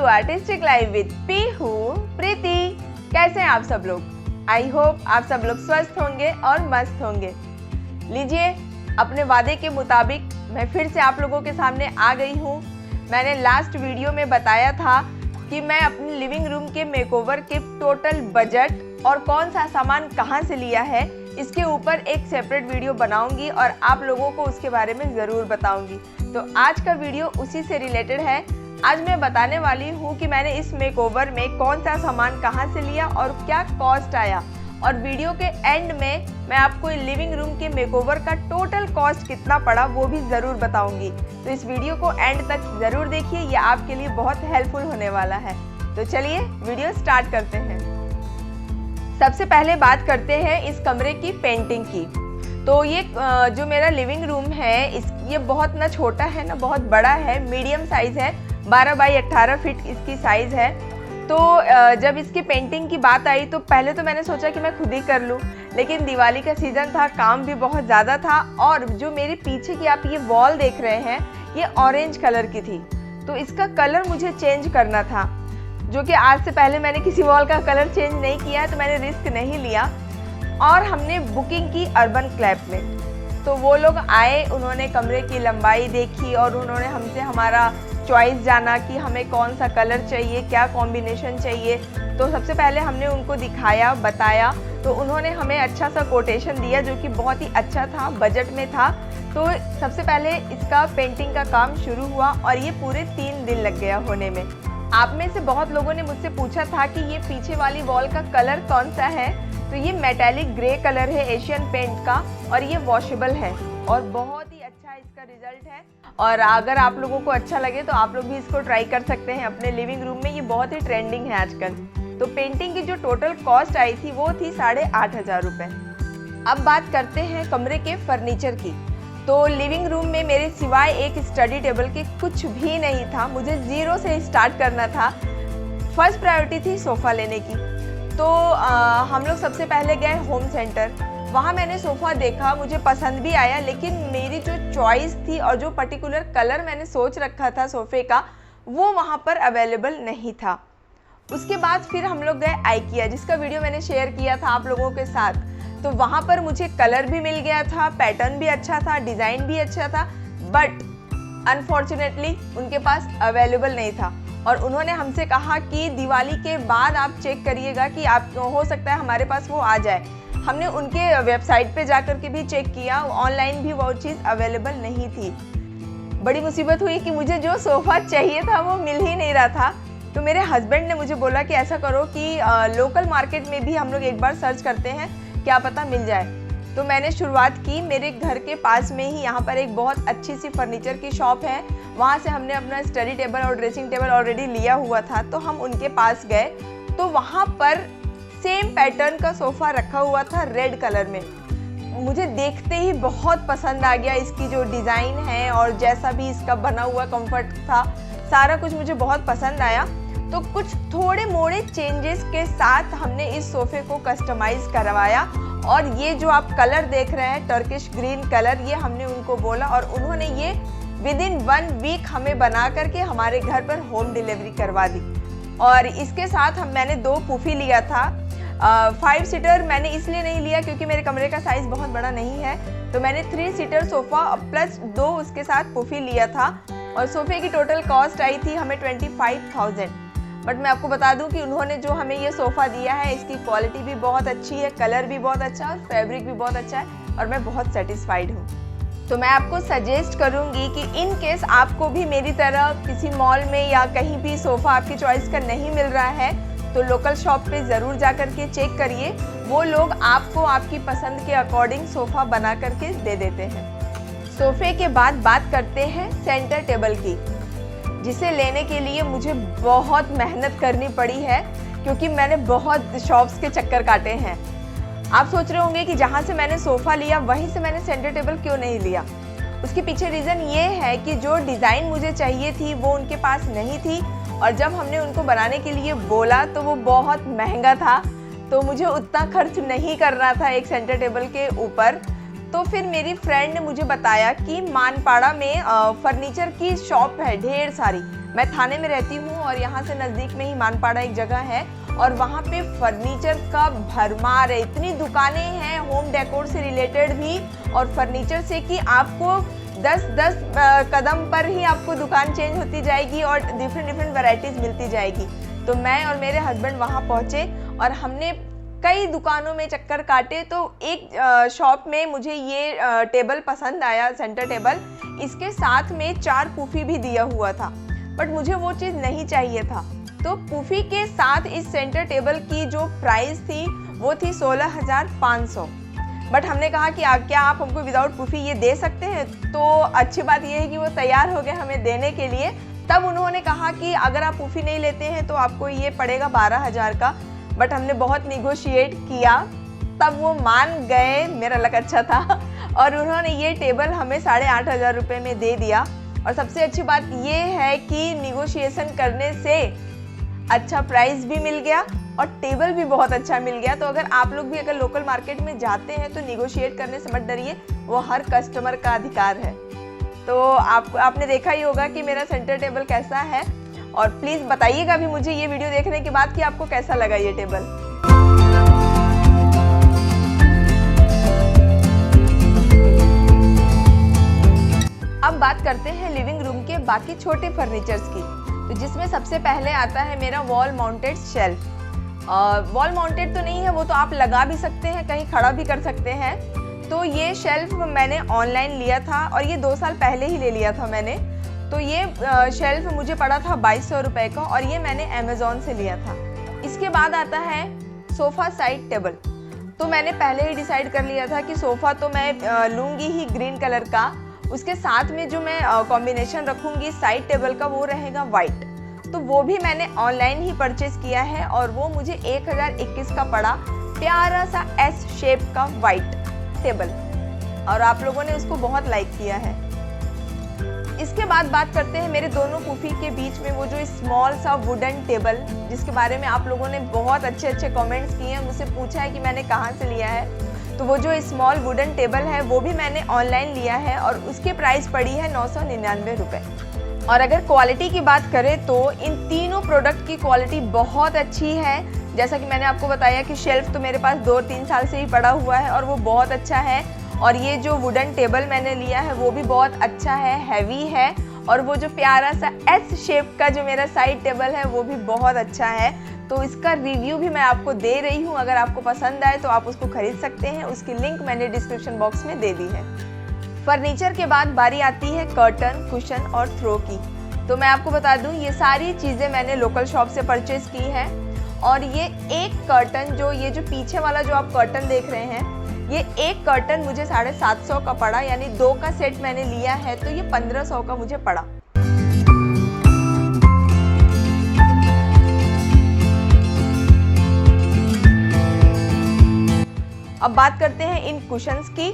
Artistic life with Pihu प्रीति। कैसे हैं आप सब लोग? आई होप आप सब लोग स्वस्थ होंगे और मस्त होंगे। लीजिए, अपने वादे के मुताबिक मैं फिर से आप लोगों के सामने आ गई हूँ। मैंने लास्ट वीडियो में बताया था कि मैं अपने लिविंग रूम के मेकओवर के टोटल बजट और कौन सा सामान कहाँ से लिया है, इसके ऊपर एक सेपरेट वीडियो बनाऊंगी और आप लोगों को उसके बारे में ज़रूर बताऊंगी। तो आज का वीडियो उसी से रिलेटेड है। आज मैं बताने वाली हूँ कि मैंने इस मेकओवर में कौन सा सामान कहाँ से लिया और क्या कॉस्ट आया, और वीडियो के एंड में मैं आपको लिविंग रूम के मेकओवर का टोटल कॉस्ट कितना पड़ा वो भी ज़रूर बताऊंगी। तो इस वीडियो को एंड तक ज़रूर देखिए, ये आपके लिए बहुत हेल्पफुल होने वाला है। तो चलिए वीडियो स्टार्ट करते हैं। सबसे पहले बात करते हैं इस कमरे की पेंटिंग की। तो ये जो मेरा लिविंग रूम है ये बहुत ना छोटा है ना बहुत बड़ा है, मीडियम साइज़ है, 12 बाई 18 फीट इसकी साइज़ है। तो जब इसकी पेंटिंग की बात आई तो पहले तो मैंने सोचा कि मैं खुद ही कर लूँ, लेकिन दिवाली का सीज़न था, काम भी बहुत ज़्यादा था, और जो मेरे पीछे की आप ये वॉल देख रहे हैं ये ऑरेंज कलर की थी, तो इसका कलर मुझे चेंज करना था, जो कि आज से पहले मैंने किसी वॉल का कलर चेंज नहीं किया है, तो मैंने रिस्क नहीं लिया और हमने बुकिंग की अर्बन क्लैप में। तो वो लोग आए, उन्होंने कमरे की लंबाई देखी और उन्होंने हमसे हमारा चॉइस जाना कि हमें कौन सा कलर चाहिए, क्या कॉम्बिनेशन चाहिए। तो सबसे पहले हमने उनको दिखाया, बताया, तो उन्होंने हमें अच्छा सा कोटेशन दिया जो कि बहुत ही अच्छा था, बजट में था। तो सबसे पहले इसका पेंटिंग का काम शुरू हुआ और ये पूरे 3 दिन लग गया होने में। आप में से बहुत लोगों ने मुझसे पूछा था कि ये पीछे वाली वॉल का कलर कौन सा है। तो ये मेटालिक ग्रे कलर है एशियन पेंट का, और ये वॉशेबल है और बहुत ही अच्छा इसका रिजल्ट है। और अगर आप लोगों को अच्छा लगे तो आप लोग भी इसको ट्राई कर सकते हैं अपने लिविंग रूम में, ये बहुत ही ट्रेंडिंग है आजकल। तो पेंटिंग की जो टोटल कॉस्ट आई थी वो थी 8,500 रुपये। अब बात करते हैं कमरे के फर्नीचर की। तो लिविंग रूम में मेरे सिवाय एक स्टडी टेबल के कुछ भी नहीं था, मुझे ज़ीरो से स्टार्ट करना था। फर्स्ट प्रायोरिटी थी सोफ़ा लेने की। तो हम लोग सबसे पहले गए होम सेंटर, वहाँ मैंने सोफ़ा देखा, मुझे पसंद भी आया, लेकिन मेरी जो चॉइस थी और जो पर्टिकुलर कलर मैंने सोच रखा था सोफ़े का वो वहाँ पर अवेलेबल नहीं था। उसके बाद फिर हम लोग गए आइकिया, जिसका वीडियो मैंने शेयर किया था आप लोगों के साथ। तो वहाँ पर मुझे कलर भी मिल गया था, पैटर्न भी अच्छा था, डिज़ाइन भी अच्छा था, बट अनफॉर्चुनेटली उनके पास अवेलेबल नहीं था। और उन्होंने हमसे कहा कि दिवाली के बाद आप चेक करिएगा कि आप हो सकता है हमारे पास वो आ जाए। हमने उनके वेबसाइट पे जाकर के भी चेक किया, ऑनलाइन भी वो चीज़ अवेलेबल नहीं थी। बड़ी मुसीबत हुई कि मुझे जो सोफ़ा चाहिए था वो मिल ही नहीं रहा था। तो मेरे हस्बैंड ने मुझे बोला कि ऐसा करो कि लोकल मार्केट में भी हम लोग एक बार सर्च करते हैं, क्या पता मिल जाए। तो मैंने शुरुआत की, मेरे घर के पास में ही यहाँ पर एक बहुत अच्छी सी फर्नीचर की शॉप है, वहाँ से हमने अपना स्टडी टेबल और ड्रेसिंग टेबल ऑलरेडी लिया हुआ था। तो हम उनके पास गए, तो वहाँ पर सेम पैटर्न का सोफ़ा रखा हुआ था रेड कलर में। मुझे देखते ही बहुत पसंद आ गया, इसकी जो डिज़ाइन है और जैसा भी इसका बना हुआ कंफर्ट था, सारा कुछ मुझे बहुत पसंद आया। तो कुछ थोड़े मोड़े चेंजेस के साथ हमने इस सोफ़े को कस्टमाइज़ करवाया, और ये जो आप कलर देख रहे हैं टर्किश ग्रीन कलर, ये हमने उनको बोला और उन्होंने ये विदिन 1 वीक हमें बना करके हमारे घर पर होम डिलीवरी करवा दी। और इसके साथ मैंने 2 पुफी लिया था। 5 सीटर मैंने इसलिए नहीं लिया क्योंकि मेरे कमरे का साइज़ बहुत बड़ा नहीं है, तो मैंने 3 सीटर सोफ़ा प्लस 2 उसके साथ पुफी लिया था। और सोफ़े की टोटल कॉस्ट आई थी हमें 25,000। बट मैं आपको बता दूं कि उन्होंने जो हमें ये सोफ़ा दिया है इसकी क्वालिटी भी बहुत अच्छी है, कलर भी बहुत अच्छा है और फैब्रिक भी बहुत अच्छा है, और मैं बहुत सेटिस्फाइड हूँ। तो मैं आपको सजेस्ट करूँगी कि इन केस आपको भी मेरी तरह किसी मॉल में या कहीं भी सोफ़ा आपकी चॉइस का नहीं मिल रहा है, तो लोकल शॉप पे ज़रूर जा कर के चेक करिए, वो लोग आपको आपकी पसंद के अकॉर्डिंग सोफ़ा बना करके दे देते हैं। सोफ़े के बाद बात करते हैं सेंटर टेबल की, जिसे लेने के लिए मुझे बहुत मेहनत करनी पड़ी है क्योंकि मैंने बहुत शॉप्स के चक्कर काटे हैं। आप सोच रहे होंगे कि जहाँ से मैंने सोफ़ा लिया वहीं से मैंने सेंटर टेबल क्यों नहीं लिया। उसके पीछे रीज़न ये है कि जो डिज़ाइन मुझे चाहिए थी वो उनके पास नहीं थी, और जब हमने उनको बनाने के लिए बोला तो वो बहुत महंगा था, तो मुझे उतना खर्च नहीं करना था एक सेंटर टेबल के ऊपर। तो फिर मेरी फ्रेंड ने मुझे बताया कि मानपाड़ा में फर्नीचर की शॉप है ढेर सारी। मैं थाने में रहती हूँ और यहाँ से नज़दीक में ही मानपाड़ा एक जगह है और वहाँ पे फर्नीचर का भरमार है। इतनी दुकानें हैं होम डेकोर से रिलेटेड भी और फर्नीचर से कि आपको 10-10 कदम पर ही आपको दुकान चेंज होती जाएगी और डिफरेंट वैरायटीज़ मिलती जाएगी। तो मैं और मेरे हस्बैंड वहाँ पहुँचे और हमने कई दुकानों में चक्कर काटे। तो एक शॉप में मुझे ये टेबल पसंद आया, सेंटर टेबल। इसके साथ में 4 पुफी भी दिया हुआ था, बट मुझे वो चीज़ नहीं चाहिए था। तो पुफी के साथ इस सेंटर टेबल की जो प्राइस थी वो थी 16,500। बट हमने कहा कि क्या आप हमको विदाउट पुफी ये दे सकते हैं? तो अच्छी बात ये है कि वो तैयार हो गए हमें देने के लिए। तब उन्होंने कहा कि अगर आप पुफी नहीं लेते हैं तो आपको ये पड़ेगा 12,000 का। बट हमने बहुत निगोशिएट किया, तब वो मान गए, मेरा लक अच्छा था और उन्होंने ये टेबल हमें 8,500 रुपये में दे दिया। और सबसे अच्छी बात ये है कि निगोशिएशन करने से अच्छा प्राइस भी मिल गया और टेबल भी बहुत अच्छा मिल गया। तो अगर आप लोग भी अगर लोकल मार्केट में जाते हैं तो निगोशिएट करने से मत डरिए, वो हर कस्टमर का अधिकार है। तो आपने देखा ही होगा कि मेरा सेंटर टेबल कैसा है और प्लीज़ बताइएगा भी मुझे ये वीडियो देखने के बाद कि आपको कैसा लगा ये टेबल। अब बात करते हैं लिविंग रूम के बाकी छोटे फर्नीचर्स की। तो जिसमें सबसे पहले आता है मेरा wall mounted shelf. Wall mounted तो नहीं है, वो तो आप लगा भी सकते हैं, कहीं खड़ा भी कर सकते हैं। तो ये शेल्फ मैंने ऑनलाइन लिया था और ये 2 साल पहले ही ले लिया था मैंने। तो ये शेल्फ मुझे पड़ा था 2200 रुपये का और ये मैंने अमेज़ॉन से लिया था। इसके बाद आता है सोफ़ा साइड टेबल। तो मैंने पहले ही डिसाइड कर लिया था कि सोफ़ा तो मैं लूँगी ही ग्रीन कलर का। उसके साथ में जो मैं कॉम्बिनेशन रखूँगी साइड टेबल का वो रहेगा वाइट। तो वो भी मैंने ऑनलाइन ही परचेज़ किया है और वो मुझे 1021 का पड़ा। प्यारा सा एस शेप का वाइट टेबल और आप लोगों ने उसको बहुत लाइक किया है। इसके बाद बात करते हैं मेरे दोनों पुफी के बीच में वो जो स्मॉल सा वुडन टेबल, जिसके बारे में आप लोगों ने बहुत अच्छे कमेंट्स किए हैं, मुझसे पूछा है कि मैंने कहाँ से लिया है। तो वो जो स्मॉल वुडन टेबल है वो भी मैंने ऑनलाइन लिया है और उसकी प्राइस पड़ी है 999 रुपये। और अगर क्वालिटी की बात करें तो इन तीनों प्रोडक्ट की क्वालिटी बहुत अच्छी है। जैसा कि मैंने आपको बताया कि शेल्फ तो मेरे पास 2-3 साल से ही पड़ा हुआ है और वो बहुत अच्छा है। और ये जो वुडन टेबल मैंने लिया है वो भी बहुत अच्छा है, हैवी है। और वो जो प्यारा सा एस शेप का जो मेरा साइड टेबल है वो भी बहुत अच्छा है। तो इसका रिव्यू भी मैं आपको दे रही हूँ, अगर आपको पसंद आए तो आप उसको खरीद सकते हैं। उसकी लिंक मैंने डिस्क्रिप्शन बॉक्स में दे दी है। फर्नीचर के बाद बारी आती है कर्टन, कुशन और थ्रो की। तो मैं आपको बता दूं ये सारी चीज़ें मैंने लोकल शॉप से परचेज़ की है। और ये एक कर्टन ये जो पीछे वाला जो आप कर्टन देख रहे हैं, ये एक कर्टन मुझे 750 का पड़ा, यानी 2 का सेट मैंने लिया है तो ये 1500 का मुझे पड़ा। अब बात करते हैं इन कुशन्स की।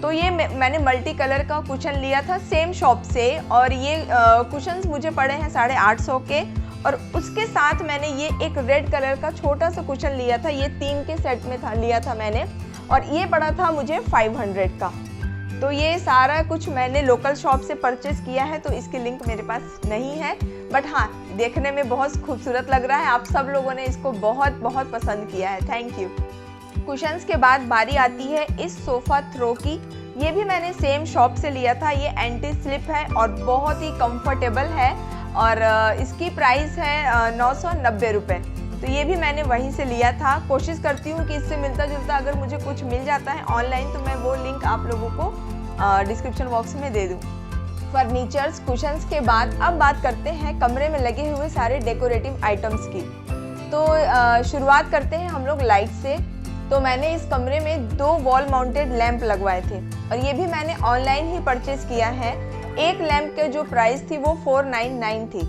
तो ये मैंने मल्टी कलर का कुशन लिया था सेम शॉप से और ये कुशन्स मुझे पड़े हैं 850 के। और उसके साथ मैंने ये एक रेड कलर का छोटा सा कुशन लिया था, ये 3 के सेट में लिया था मैंने और ये पड़ा था मुझे 500 का। तो ये सारा कुछ मैंने लोकल शॉप से परचेज़ किया है, तो इसकी लिंक मेरे पास नहीं है। बट हाँ, देखने में बहुत खूबसूरत लग रहा है। आप सब लोगों ने इसको बहुत पसंद किया है, थैंक यू। कुशन्स के बाद बारी आती है इस सोफ़ा थ्रो की। ये भी मैंने सेम शॉप से लिया था। ये एंटी स्लिप है और बहुत ही कंफर्टेबल है और इसकी प्राइस है 990 रुपये। तो ये भी मैंने वहीं से लिया था। कोशिश करती हूँ कि इससे मिलता जुलता अगर मुझे कुछ मिल जाता है ऑनलाइन तो मैं वो लिंक आप लोगों को डिस्क्रिप्शन बॉक्स में दे दूँ। फर्नीचर्स, कुशन्स के बाद अब बात करते हैं कमरे में लगे हुए सारे डेकोरेटिव आइटम्स की। तो शुरुआत करते हैं हम लोग लाइट से। तो मैंने इस कमरे में 2 वॉल माउंटेड लैंप लगवाए थे और ये भी मैंने ऑनलाइन ही परचेज़ किया है। एक लैंप के जो प्राइस थी वो 499 थी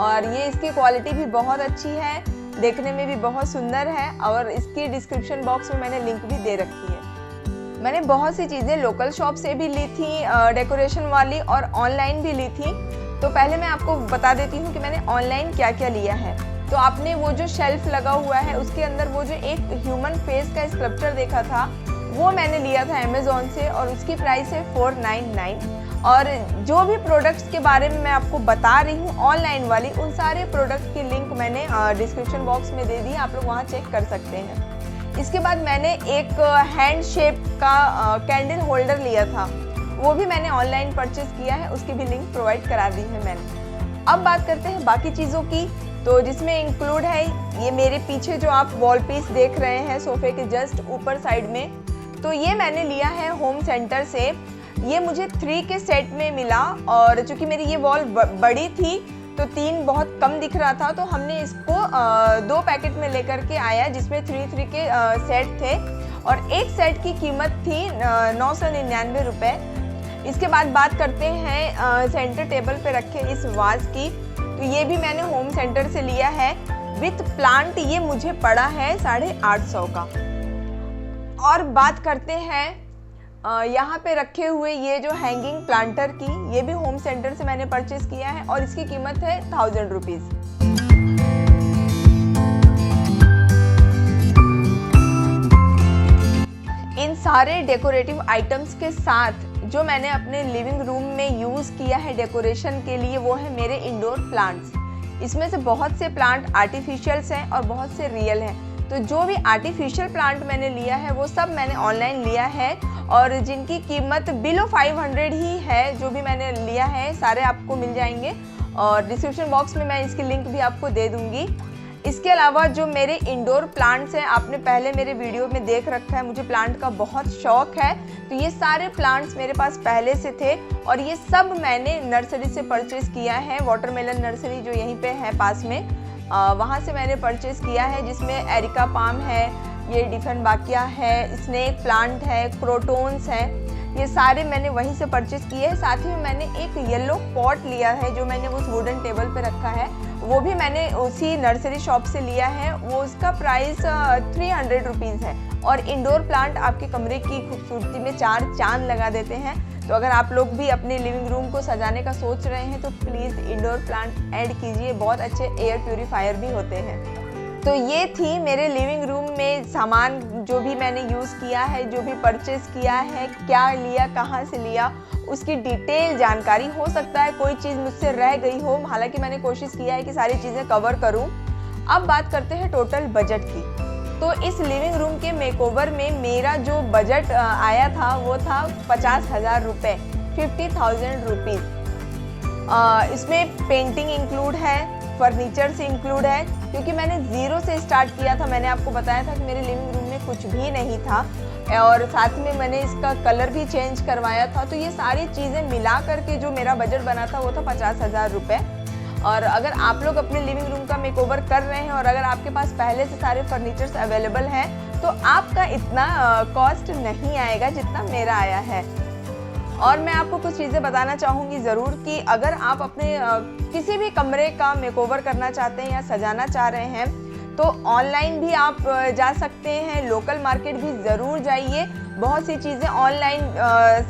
और ये इसकी क्वालिटी भी बहुत अच्छी है, देखने में भी बहुत सुंदर है और इसकी डिस्क्रिप्शन बॉक्स में मैंने लिंक भी दे रखी है। मैंने बहुत सी चीज़ें लोकल शॉप से भी ली थी डेकोरेशन वाली और ऑनलाइन भी ली थी। तो पहले मैं आपको बता देती हूँ कि मैंने ऑनलाइन क्या क्या लिया है। तो आपने वो जो शेल्फ लगा हुआ है उसके अंदर वो जो एक ह्यूमन फेस का स्कल्पचर देखा था वो मैंने लिया था अमेज़ॉन से और उसकी प्राइस है 499। और जो भी प्रोडक्ट्स के बारे में मैं आपको बता रही हूँ ऑनलाइन वाली, उन सारे प्रोडक्ट की लिंक मैंने डिस्क्रिप्शन बॉक्स में दे दी, आप लोग वहाँ चेक कर सकते हैं। इसके बाद मैंने एक हैंड शेप का कैंडल होल्डर लिया था, वो भी मैंने ऑनलाइन परचेज किया है, उसकी भी लिंक प्रोवाइड करा दी है मैंने। अब बात करते हैं बाकी चीज़ों की, तो जिसमें इंक्लूड है ये मेरे पीछे जो आप वॉल पीस देख रहे हैं सोफे के जस्ट ऊपर साइड में, तो ये मैंने लिया है होम सेंटर से। ये मुझे 3 के सेट में मिला और चूंकि मेरी ये वॉल बड़ी थी तो 3 बहुत कम दिख रहा था, तो हमने इसको 2 पैकेट में लेकर के आया जिसमें 3 के सेट थे और एक सेट की कीमत थी 999 रुपये। इसके बाद बात करते हैं सेंटर टेबल पे रखे इस वाज की, तो ये भी मैंने होम सेंटर से लिया है विथ प्लांट, ये मुझे पड़ा है 850 का। और बात करते हैं यहाँ पे रखे हुए ये जो हैंगिंग प्लांटर की, ये भी होम सेंटर से मैंने परचेज किया है और इसकी कीमत है 1000 रुपीज़। इन सारे डेकोरेटिव आइटम्स के साथ जो मैंने अपने लिविंग रूम में यूज़ किया है डेकोरेशन के लिए, वो है मेरे इंडोर प्लांट्स। इसमें से बहुत से प्लांट आर्टिफिशियल्स हैं और बहुत से रियल हैं। तो जो भी आर्टिफिशियल प्लांट मैंने लिया है वो सब मैंने ऑनलाइन लिया है और जिनकी कीमत बिलो 500 ही है। जो भी मैंने लिया है सारे आपको मिल जाएंगे और डिस्क्रिप्शन बॉक्स में मैं इसकी लिंक भी आपको दे दूँगी। इसके अलावा जो मेरे इंडोर प्लांट्स हैं, आपने पहले मेरे वीडियो में देख रखा है, मुझे प्लांट का बहुत शौक है, तो ये सारे प्लांट्स मेरे पास पहले से थे और ये सब मैंने नर्सरी से परचेज़ किया है। वाटरमेलन नर्सरी जो यहीं पे है पास में, वहाँ से मैंने परचेज़ किया है, जिसमें एरिका पाम है, ये डिफेनबाकिया है, स्नेक प्लांट है, क्रोटोन्स है, ये सारे मैंने वहीं से परचेज़ किए हैं। साथ ही में मैंने एक येलो पॉट लिया है जो मैंने उस वुडन टेबल पे रखा है, वो भी मैंने उसी नर्सरी शॉप से लिया है, वो उसका प्राइस 300 रुपीज़ है। और इंडोर प्लांट आपके कमरे की खूबसूरती में 4 चांद लगा देते हैं। तो अगर आप लोग भी अपने लिविंग रूम को सजाने का सोच रहे हैं तो प्लीज़ इंडोर प्लांट ऐड कीजिए, बहुत अच्छे एयर प्यूरीफायर भी होते हैं। तो ये थी मेरे लिविंग रूम में सामान जो भी मैंने यूज़ किया है, जो भी परचेज़ किया है, क्या लिया, कहाँ से लिया, उसकी डिटेल जानकारी। हो सकता है कोई चीज़ मुझसे रह गई हो, हालांकि मैंने कोशिश किया है कि सारी चीज़ें कवर करूं। अब बात करते हैं टोटल बजट की। तो इस लिविंग रूम के मेकओवर में मेरा जो बजट आया था वो था 50,000 रुपये, 50,000 रुपीज़। इसमें पेंटिंग इंक्लूड है, फर्नीचर से इंक्लूड है, क्योंकि मैंने ज़ीरो से स्टार्ट किया था। मैंने आपको बताया था कि मेरे लिविंग रूम में कुछ भी नहीं था और साथ में मैंने इसका कलर भी चेंज करवाया था। तो ये सारी चीज़ें मिला करके जो मेरा बजट बना था वो था 50,000 रुपये। और अगर आप लोग अपने लिविंग रूम का मेकओवर कर रहे हैं और अगर आपके पास पहले से सारे फर्नीचर्स अवेलेबल हैं तो आपका इतना कॉस्ट नहीं आएगा जितना मेरा आया है। और मैं आपको कुछ चीज़ें बताना चाहूँगी ज़रूर कि अगर आप अपने किसी भी कमरे का मेकओवर करना चाहते हैं या सजाना चाह रहे हैं तो ऑनलाइन भी आप जा सकते हैं, लोकल मार्केट भी ज़रूर जाइए। बहुत सी चीज़ें ऑनलाइन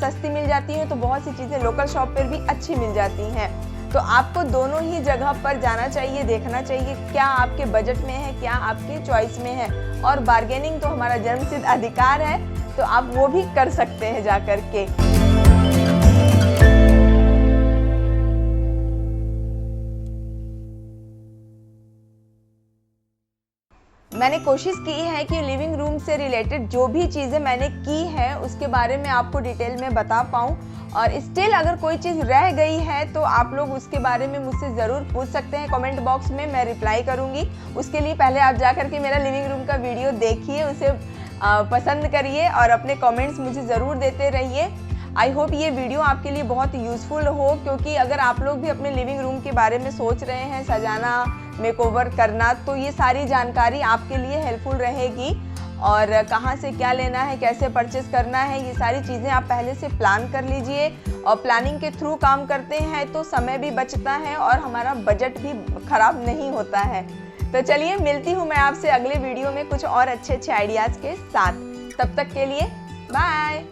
सस्ती मिल जाती हैं तो बहुत सी चीज़ें लोकल शॉप पर भी अच्छी मिल जाती हैं। तो आपको दोनों ही जगह पर जाना चाहिए, देखना चाहिए क्या आपके बजट में है, क्या आपके चॉइस में है। और बार्गेनिंग तो हमारा जन्मसिद्ध अधिकार है, तो आप वो भी कर सकते हैं जा कर के। मैंने कोशिश की है कि लिविंग रूम से रिलेटेड जो भी चीज़ें मैंने की है उसके बारे में आपको डिटेल में बता पाऊँ। और स्टिल अगर कोई चीज़ रह गई है तो आप लोग उसके बारे में मुझसे ज़रूर पूछ सकते हैं कमेंट बॉक्स में, मैं रिप्लाई करूँगी। उसके लिए पहले आप जा कर के मेरा लिविंग रूम का वीडियो देखिए, उसे पसंद करिए और अपने कमेंट्स मुझे ज़रूर देते रहिए। आई होप ये वीडियो आपके लिए बहुत यूज़फुल हो, क्योंकि अगर आप लोग भी अपने लिविंग रूम के बारे में सोच रहे हैं सजाना, मेकओवर करना, तो ये सारी जानकारी आपके लिए हेल्पफुल रहेगी। और कहाँ से क्या लेना है, कैसे परचेस करना है, ये सारी चीज़ें आप पहले से प्लान कर लीजिए। और प्लानिंग के थ्रू काम करते हैं तो समय भी बचता है और हमारा बजट भी ख़राब नहीं होता है। तो चलिए मिलती हूँ मैं आपसे अगले वीडियो में कुछ और अच्छे अच्छे आइडियाज़ के साथ। तब तक के लिए बाय।